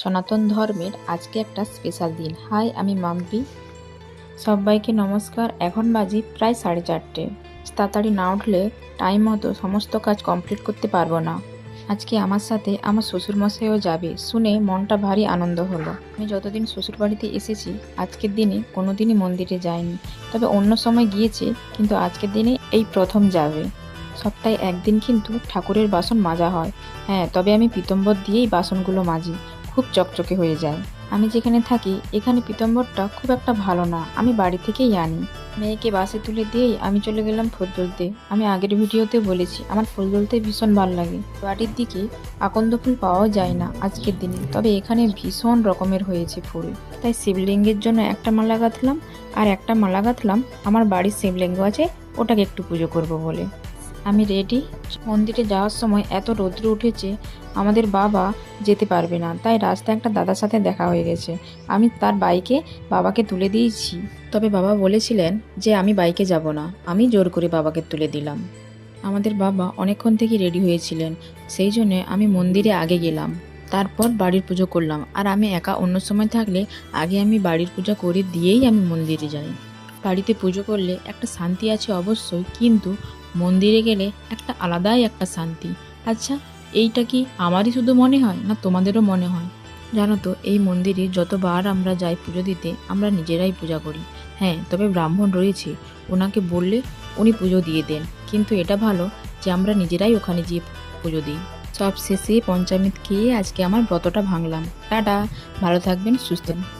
সনাতন ধর্মের আজকে একটা স্পেশাল দিন। হাই, আমি মাম্পি। সবাইকে নমস্কার। এখন বাজে প্রায় 4:30। তাড়াতাড়ি না উঠলে টাইম মতো সমস্ত কাজ কমপ্লিট করতে পারবো না। আজকে আমার সাথে আমার শ্বশুরমশাইও যাবে শুনে মনটা ভারী আনন্দ হলো। আমি যতদিন শ্বশুর বাড়িতে এসেছি আজকের দিনে কোনোদিনই মন্দিরে যাইনি, তবে অন্য সময় গিয়েছে, কিন্তু আজকের দিনে এই প্রথম যাবে। সপ্তাহে একদিন কিন্তু ঠাকুরের বাসন মাজা হয়। হ্যাঁ, তবে আমি পীতাম্বর দিয়েই বাসনগুলো মাজি, খুব চকচকে হয়ে যায়। আমি যেখানে থাকি এখানে পীতাম্বরটা খুব একটা ভালো না, আমি বাড়ি থেকেই আনি। মেয়েকে বাসে তুলে দিয়েই আমি চলে গেলাম ফুল তুলতে। আমি আগের ভিডিওতে বলেছি আমার ফুল তুলতে ভীষণ ভালো লাগে। বাড়ির দিকে আকন্দ ফুল পাওয়াও যায় না আজকের দিনে, তবে এখানে ভীষণ রকমের হয়েছে ফুল। তাই শিবলিঙ্গের জন্য একটা মালা গাঁথলাম, আর একটা মালা গাঁথলাম আমার বাড়ির শিবলিঙ্গ আছে, ওটাকে একটু পুজো করব বলে। আমি রেডি। মন্দিরে যাওয়ার সময় এত রৌদ্র উঠেছে, আমাদের বাবা যেতে পারবে না, তাই রাস্তায় একটা দাদার সাথে দেখা হয়ে গেছে। আমি তার বাইকে বাবাকে তুলে দিয়েছি, তবে বাবা বলেছিলেন যে আমি বাইকে যাব না, আমি জোর করে বাবাকে তুলে দিলাম। আমাদের বাবা অনেকক্ষণ থেকে রেডি হয়েছিলেন, সেই জন্যে আমি মন্দিরে আগে গেলাম, তারপর বাড়ির পুজো করলাম। আর আমি একা অন্য সময় থাকলে আগে আমি বাড়ির পূজা করে দিয়েই আমি মন্দিরে যাই। বাড়িতে পুজো করলে একটা শান্তি আছে অবশ্যই, কিন্তু মন্দিরে গেলে একটা আলাদাই একটা শান্তি। আচ্ছা, এইটা কি আমারই শুধু মনে হয় না তোমাদেরও মনে হয়? জানো তো, এই মন্দিরে যতবার আমরা যাই পুজো দিতে আমরা নিজেরাই পূজা করি। হ্যাঁ, তবে ব্রাহ্মণ রয়েছে, ওনাকে বললে উনি পুজো দিয়ে দেন, কিন্তু এটা ভালো যে আমরা নিজেরাই ওখানে গিয়ে পুজো দিই। সব শেষে পঞ্চামৃত খেয়ে আজকে আমার ব্রতটা ভাঙলাম। টাটা, ভালো থাকবেন, সুস্থ থাকবেন।